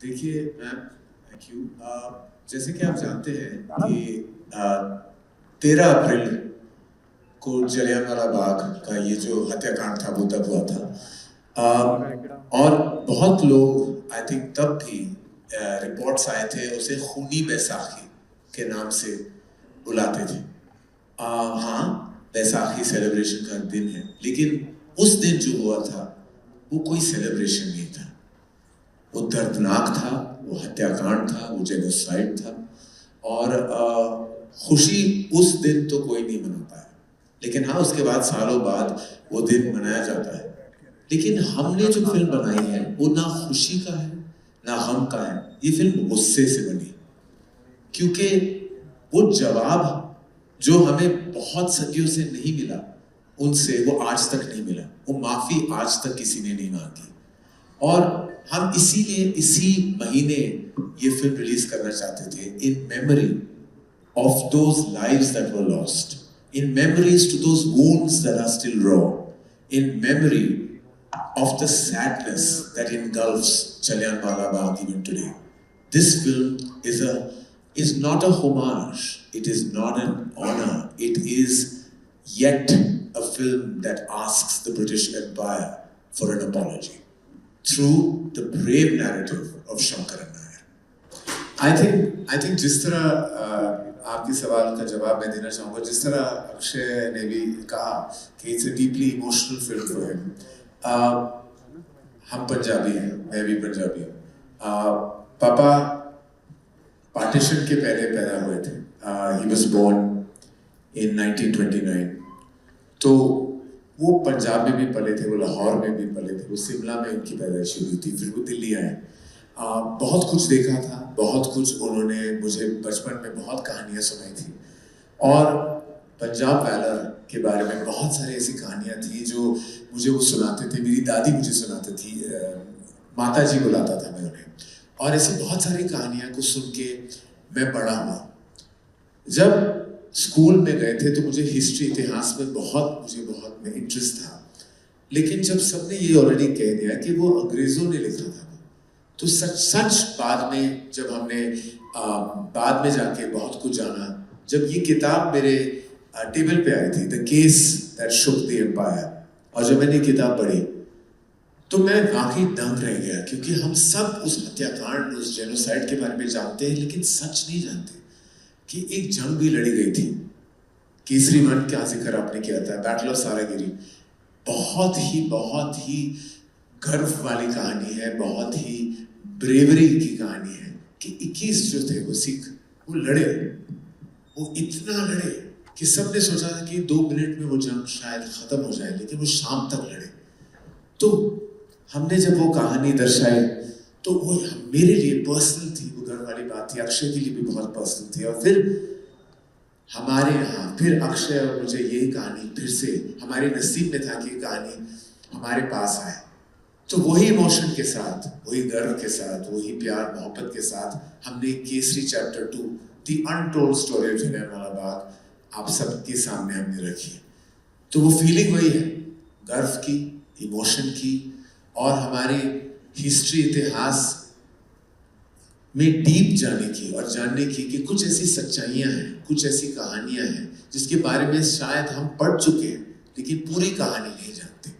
देखिए ma'am, thank you. जैसे कि आप जानते हैं कि 13 अप्रैल को जलियांवाला बाग का ये जो हत्याकांड था वो तब हुआ था। और बहुत लोग आई थिंक तब भी रिपोर्ट्स आए थे उसे खूनी बैसाखी के नाम से बुलाते थे। हाँ, बैसाखी सेलिब्रेशन का दिन है, लेकिन उस दिन जो हुआ था वो कोई सेलिब्रेशन नहीं था। वो दर्दनाक था, वो हत्याकांड था, वो जेनोसाइड था। और खुशी उस दिन तो कोई नहीं मनाता है, लेकिन हाँ उसके बाद सालों बाद वो दिन मनाया जाता है। लेकिन हमने जो फिल्म बनाई है वो ना खुशी का है ना गम का है। ये फिल्म गुस्से से बनी, क्योंकि वो जवाब जो हमें बहुत सदियों से नहीं मिला उनसे, वो आज तक नहीं मिला। वो माफी आज तक किसी ने नहीं मांगी। और हम इसीलिए इसी महीने ये फिल्म रिलीज करना चाहते थे, in memory of those lives that were lost, in memories to those wounds that are still raw, in memory of the sadness that engulfs Jallianwala Bagh even today. This film is not a homage, it is not an honor, it is yet a film that asks the British Empire for an apology through the brave narrative of Shankaran Nair. I think जिस तरह आपके सवाल का जवाब मैं देना चाहूँगा, जिस तरह अक्षय ने भी कहा कि it's a deeply emotional film for him. हम पंजाबी हैं, मैं भी पंजाबी हूँ। पापा पार्टीशन के पहले पैदा हुए थे। He was born in 1929। तो वो पंजाब में भी पले थे, वो लाहौर में भी पले थे, वो शिमला में उनकी पैदाइश हुई थी, फिर वो दिल्ली आए। बहुत कुछ देखा था, बहुत कुछ उन्होंने मुझे बचपन में बहुत कहानियाँ सुनाई थी। और पंजाब वैलर के बारे में बहुत सारी ऐसी कहानियाँ थी जो मुझे वो सुनाते थे, मेरी दादी मुझे सुनाती थी, माता जी बुलाता था मैं उन्हें। और ऐसी बहुत सारी कहानियाँ को सुन के मैं बड़ा हुआ। जब स्कूल में गए थे तो मुझे हिस्ट्री, इतिहास में मुझे बहुत इंटरेस्ट था। लेकिन जब सबने ये ऑलरेडी कह दिया कि वो अंग्रेजों ने लिखा था, तो सच बाद में जब हमने बाद में जाके बहुत कुछ जाना, जब ये किताब मेरे टेबल पे आई थी, the case that shook the empire, और जब मैंने किताब पढ़ी तो मैं वाकई दंग रह गया। क्योंकि हम सब उस हत्याकांड, उस जेनोसाइड के बारे में जानते हैं, लेकिन सच नहीं जानते कि एक जंग भी लड़ी गई थी। केसरी वंश का जिक्र आपने किया था, बैटल ऑफ सारागिरी, बहुत ही गर्व वाली कहानी है, बहुत ही ब्रेवरी की कहानी है कि 21 जो थे वो सिख, वो लड़े, वो इतना लड़े कि सबने सोचा था कि 2 मिनट में वो जंग शायद खत्म हो जाए, लेकिन वो शाम तक लड़े। तो हमने जब वो कहानी दर्शाई तो वो मेरे लिए पर्सनल थी, वो गर्व वाली बात थी, अक्षय के लिए भी बहुत पर्सनल थी। और फिर हमारे यहाँ फिर अक्षय और मुझे यही कहानी फिर से हमारे नसीब में था कि कहानी हमारे पास आए। तो वही इमोशन के साथ, वही गर्व के साथ, वही प्यार मोहब्बत के साथ हमने Kesari chapter 2, the untold story of Jallianwala Bagh, आप सबके सामने हमने रखी है। तो वो फीलिंग वही है, गर्व की, इमोशन की, और हमारी हिस्ट्री, इतिहास में डीप जाने की और जानने की कि कुछ ऐसी सच्चाइयाँ हैं, कुछ ऐसी कहानियाँ हैं जिसके बारे में शायद हम पढ़ चुके हैं लेकिन पूरी कहानी नहीं जानते।